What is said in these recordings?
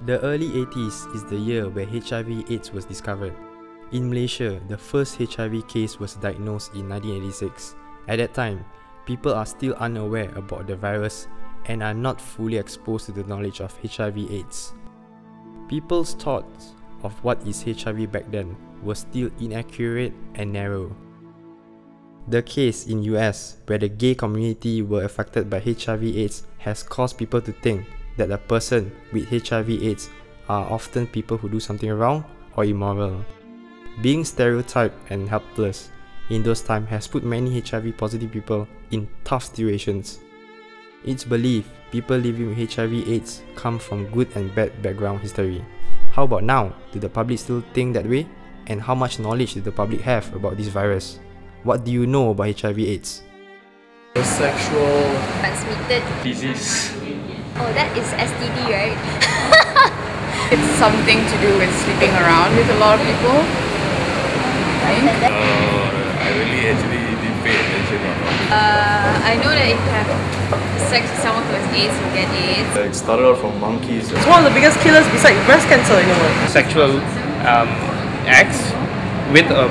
The early 80s is the year where HIV/AIDS was discovered. In Malaysia, the first HIV case was diagnosed in 1986. At that time, people are still unaware about the virus and are not fully exposed to the knowledge of HIV/AIDS. People's thoughts of what is HIV back then were still inaccurate and narrow. The case in US where the gay community were affected by HIV/AIDS has caused people to think that a person with HIV/AIDS are often people who do something wrong or immoral. Being stereotyped and helpless in those times has put many HIV-positive people in tough situations. It's believed people living with HIV/AIDS come from good and bad background history. How about now? Do the public still think that way? And how much knowledge do the public have about this virus? What do you know about HIV/AIDS? The sexual transmitted disease. Oh, that is STD, right? It's something to do with sleeping around with a lot of people. I really actually didn't pay attention on all. I know that if you have sex with someone who has AIDS, you get AIDS. It started out from monkeys. It's one of the biggest killers besides breast cancer in the world. Sexual acts with a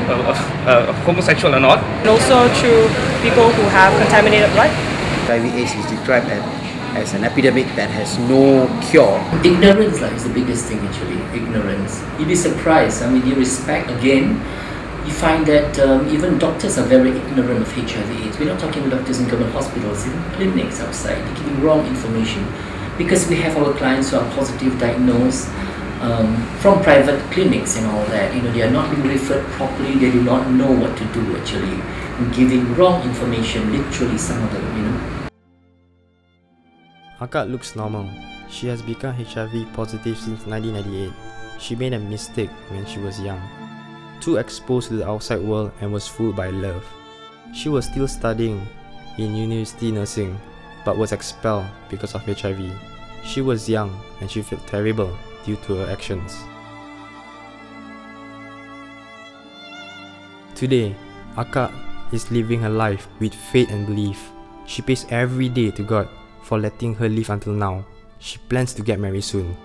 homosexual or not. And also through people who have contaminated blood. HIV/AIDS is described as an epidemic that has no cure. Ignorance is the biggest thing actually, ignorance. You'd be surprised, with your respect again, you find that even doctors are very ignorant of HIV/AIDS. We're not talking about doctors in government hospitals, even clinics outside, they're giving wrong information. Because we have our clients who are positive diagnosed from private clinics and all that. They are not being referred properly, they do not know what to do actually. Giving wrong information, literally some of them, Akak looks normal. She has become HIV positive since 1998. She made a mistake when she was young. Too exposed to the outside world and was fooled by love. She was still studying in university nursing but was expelled because of HIV. She was young and she felt terrible due to her actions. Today, Akak is living her life with faith and belief. She prays every day to God for letting her live until now. She plans to get married soon.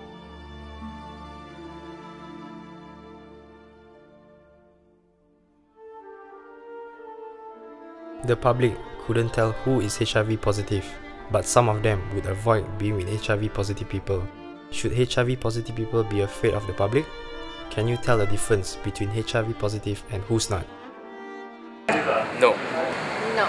The public couldn't tell who is HIV positive, but some of them would avoid being with HIV positive people. Should HIV positive people be afraid of the public? Can you tell the difference between HIV positive and who's not? No. No.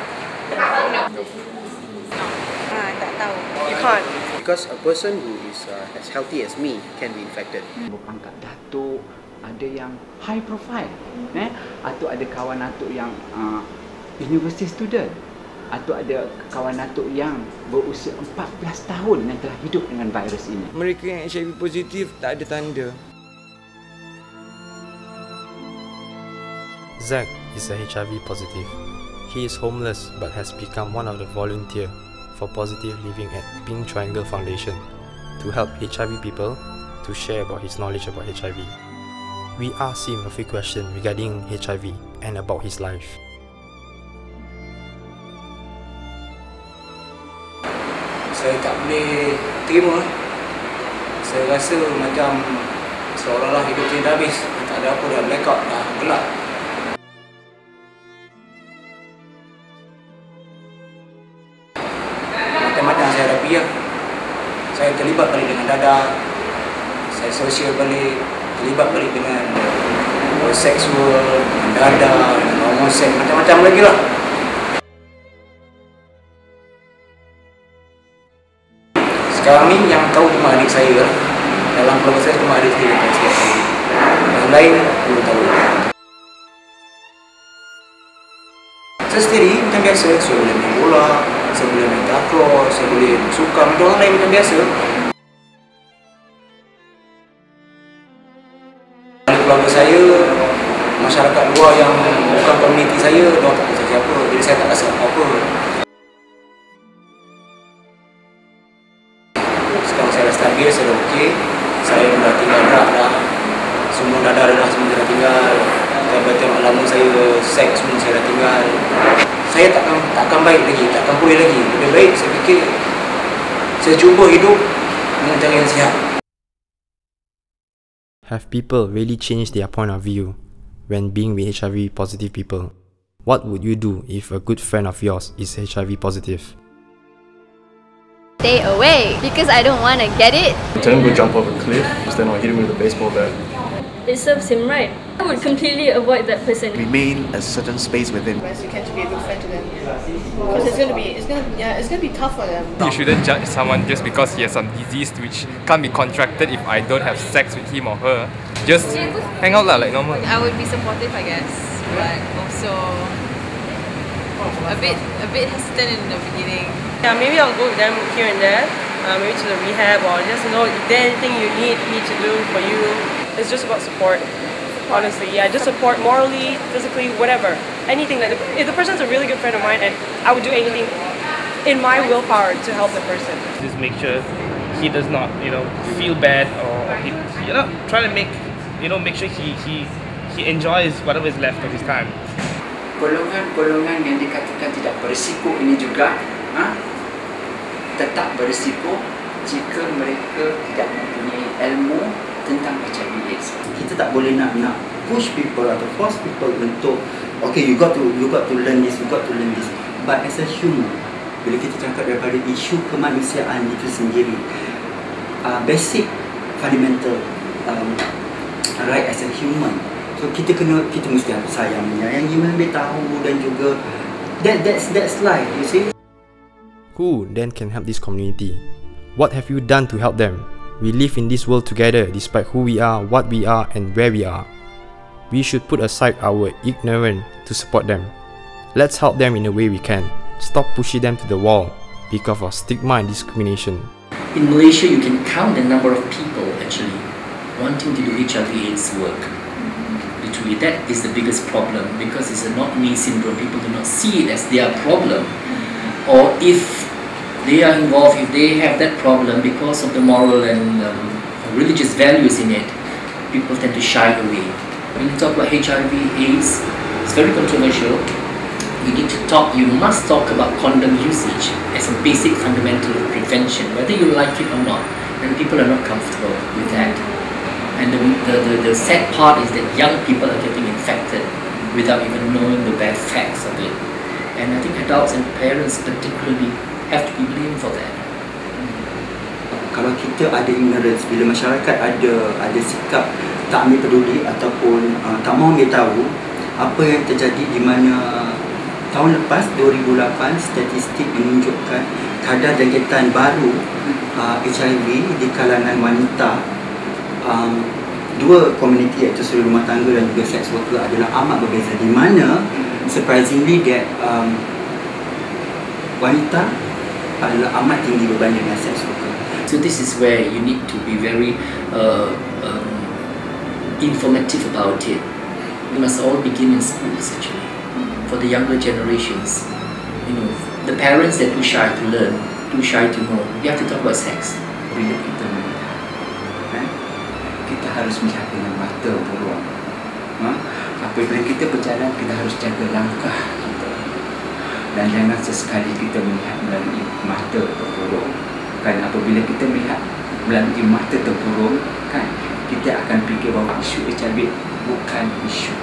Tak tahu. You can't. Because a person who is as healthy as me can be infected. Berpangkat datuk, ada yang high profile, atau ada kawan datuk yang university student, atau ada kawan datuk yang berusia 14 tahun yang telah hidup dengan virus ini. Mereka yang HIV positif tak ada tanda. Zack is a HIV positive. He is homeless but has become one of the volunteers for positive living at Pink Triangle Foundation to help HIV people to share about his knowledge about HIV. We asked him a few questions regarding HIV and about his life. Saya tak boleh terima. Saya rasa macam seolah-olah hidup saya dah habis. Tak ada apa, dah blackout, dah gelap. Macam-macam saya hadapi ya. Saya terlibat balik dengan dadah. Saya sosial balik, terlibat balik dengan seksual, dengan dadah, dengan homoseks, macam-macam lagi lah. Sekarang ni yang tahu cuma adik saya. Dalam keluarga saya cuma adik saya yang tahu sikap saya. Yang lain belum tahu. Saya sendiri macam biasa. Saya boleh main bola, saya boleh main takraw, saya boleh suka macam orang lain macam biasa. Dalam keluarga saya, masyarakat luar yang bukan komuniti saya, mereka tak tahu siapa. Jadi saya tak rasa apa-apa. Sekarang saya dah stabil, saya dah okey. Saya dah tinggal rak dah. Semua dadah semua dah tinggal. Tengok lama saya seks semua saya dah tinggal. Saya takkan baik lagi, takkan pulih lagi. Lebih baik saya fikir saya cuba hidup dengan cara yang sihat. Have people really changed their point of view when being with HIV positive people? What would you do if a good friend of yours is HIV positive? Stay away because I don't want to get it. Tell him to go jump off a cliff, just then I'll hit him with a baseball bat. It serves him right. I would completely avoid that person. Remain a certain space with him. As you can to be a good friend to them, because it's gonna be tough for them. You shouldn't judge someone just because he has some disease which can't be contracted if I don't have sex with him or her. Just hang out lah, like normal. I would be supportive, I guess, but also a bit hesitant in the beginning. Yeah, maybe I'll go with them here and there, maybe to the rehab, or just if there's anything you need me to do for you. It's just about support. Honestly, yeah, just support morally, physically, whatever. Anything that if the person's a really good friend of mine, and I would do anything in my willpower to help the person. Just make sure he does not, feel bad, or he, try to make sure he enjoys whatever is left of his time. Golongan-golongan yang dikatakan tidak berisiko ini juga tetap berisiko jika mereka tidak mempunyai ilmu tentang HIV/AIDS. Kita tak boleh nak push people atau force people untuk okay, you got to learn this, but as a human, bila kita cakap daripada isu kemanusiaan itu sendiri, basic fundamental right as a human, so kita mesti harus sayang, menyayangi, memberitahu, dan juga that's life, you see. Who then can help this community? What have you done to help them? We live in this world together despite who we are, what we are, and where we are. We should put aside our ignorance to support them. Let's help them in a way we can. Stop pushing them to the wall because of stigma and discrimination. In Malaysia, you can count the number of people actually wanting to do HIV/AIDS work. Literally, that is the biggest problem because it's a not-me syndrome. People do not see it as their problem. Or if they are involved, if they have that problem because of the moral and religious values in it, people tend to shy away. When you talk about HIV/AIDS, it's very controversial. You must talk about condom usage as a basic fundamental of prevention, whether you like it or not, and people are not comfortable with that. And the sad part is that young people are getting infected without even knowing the bad facts of it. And I think adults and parents particularly have to be blamed for that. Kalau kita ada ignorance, bila masyarakat ada sikap tak ambil peduli ataupun tak mahu ambil tahu apa yang terjadi, di mana tahun lepas 2008 statistik menunjukkan kadar jangkitan baru HIV di kalangan wanita, dua komuniti iaitu suri rumah tangga dan juga sex worker adalah amat berbeza, di mana surprisingly that wanita adalah amat tinggi berbanding dengan sex worker. So this is where you need to be very informative about it. We must all begin in schools actually. For the younger generations, the parents that too shy to learn, too shy to know, you have to talk about sex. Bila kita melihat, kita harus melihat dengan mata beruang. Apabila kita berjalan, kita harus jaga langkah kita. Dan jangan sesekali kita melihat melalui mata terpurung. Kan apabila kita melihat melalui mata terpurung, kan kita akan fikir bahawa isu HIV bukan isu